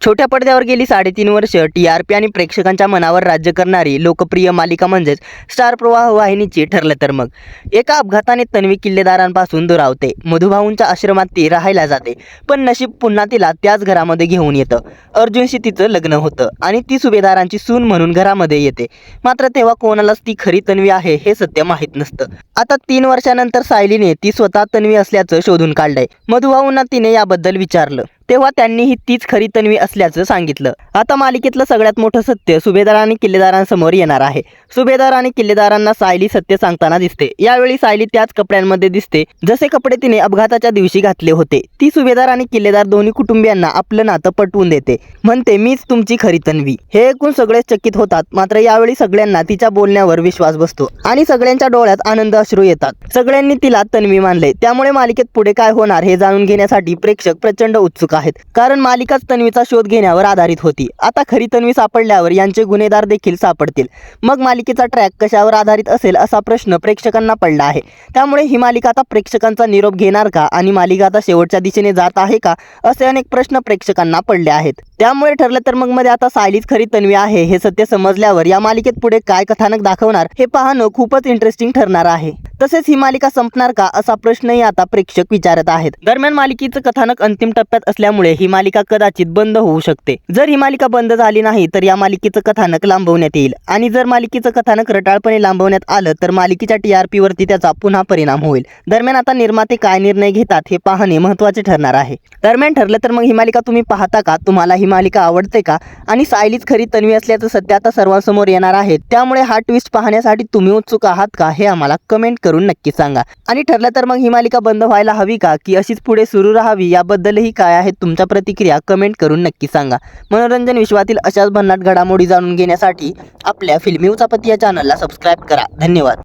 छोट्या पडद्यावर गेली 3.5 वर्ष TRP आणि प्रेक्षकांच्या मनावर राज्य करणारी लोकप्रिय मालिका म्हणजेच स्टार प्रवाह वाहिनीची ठरलं तर मग. एका अपघाताने तन्वी किल्लेदारांपासून दुरावते. मधुभाऊंच्या आश्रमात ती राहायला जाते, पण नशीब पुन्हा तिला त्याच घरामध्ये घेऊन येतं. अर्जुनशी तिचं लग्न होतं आणि ती सुभेदारांची सून म्हणून घरामध्ये येते. मात्र तेव्हा कोणालाच ती खरी तन्वी आहे हे सत्य माहीत नसतं. आता 3 वर्षानंतर सायलीने ती स्वतः तन्वी असल्याचं शोधून काढलंय. मधुभाऊंना तिने याबद्दल विचारलं, तेव्हा त्यांनीही तीच खरी तन्वी असल्याचं सांगितलं. आता मालिकेतलं सगळ्यात मोठं सत्य सुभेदार आणि किल्लेदारांसमोर येणार आहे. सुभेदार आणि किल्लेदारांना सायली सत्य सांगताना दिसते. यावेळी सायली त्याच कपड्यांमध्ये दिसते जसे कपडे तिने अपघाताच्या दिवशी घातले होते. ती सुभेदार आणि किल्लेदार दोन्ही कुटुंबियांना आपलं नातं पटवून देते. म्हणते, मीच तुमची खरी तन्वी. हे ऐकून सगळे चकित होतात. मात्र यावेळी सगळ्यांना तिच्या बोलण्यावर विश्वास बसतो आणि सगळ्यांच्या डोळ्यात आनंद अश्रू येतात. सगळ्यांनी तिला तन्वी मानले. त्यामुळे मालिकेत पुढे काय होणार हे जाणून घेण्यासाठी प्रेक्षक प्रचंड उत्सुक आहेत. कारण मालिकाच तन्वीचा शोध घेण्यावर आधारित होती. आता खरी तन्वी सापडल्यावर यांचे गुन्हेगार देखील सापडतील. मग मालिकेचा ट्रॅक कशावर आधारित असेल असा प्रश्न प्रेक्षकांना पडला आहे. त्यामुळे ही मालिका आता प्रेक्षकांचा निरोप घेणार का आणि मालिका आता शेवटच्या दिशेने जात आहे का असे अनेक प्रश्न प्रेक्षकांना पडले आहेत. त्यामुळे ठरलं तर मग मध्ये आता सायलीच खरी तन्वी आहे हे सत्य समजल्यावर या मालिकेत पुढे काय कथानक दाखवणार हे पाहणं खूपच इंटरेस्टिंग ठरणार आहे. तसेच ही मालिका संपणार का असा प्रश्नही आता प्रेक्षक विचारत आहेत. दरम्यान मालिकेचं कथानक अंतिम टप्प्यात असल्यामुळे ही मालिका कदाचित बंद होऊ शकते. जर ही मालिका बंद झाली नाही तर या मालिकेचं कथानक लांबवण्यात येईल आणि जर मालिकेचं कथानक रटाळपणे लांबवण्यात आलं तर मालिकेच्या TRP वरती त्याचा पुन्हा परिणाम होईल. दरम्यान आता निर्माते काय निर्णय घेतात हे पाहणे महत्त्वाचे ठरणार आहे. दरम्यान ठरलं तर मग ही मालिका तुम्ही पाहता का? तुम्हाला ही मालिका आवडते का? आणि सायलीच खरी तन्वी असल्याचं सत्य आता सर्वांसमोर येणार आहे. त्यामुळे हा ट्विस्ट पाहण्यासाठी तुम्ही उत्सुक आहात का हे आम्हाला कमेंट करून नक्की सांगा. आणि ठरलं तर मग ही मालिका बंद व्हायला हवी का की अशीच पुढे सुरू राहावी याबद्दलही काय आहेत तुमच्या प्रतिक्रिया कमेंट करून नक्की सांगा. मनोरंजन विश्वातील अशाच भन्नाट घडामोडी जाणून घेण्यासाठी आपल्या फिल्मी उचापती या चॅनलला सबस्क्राईब करा. धन्यवाद.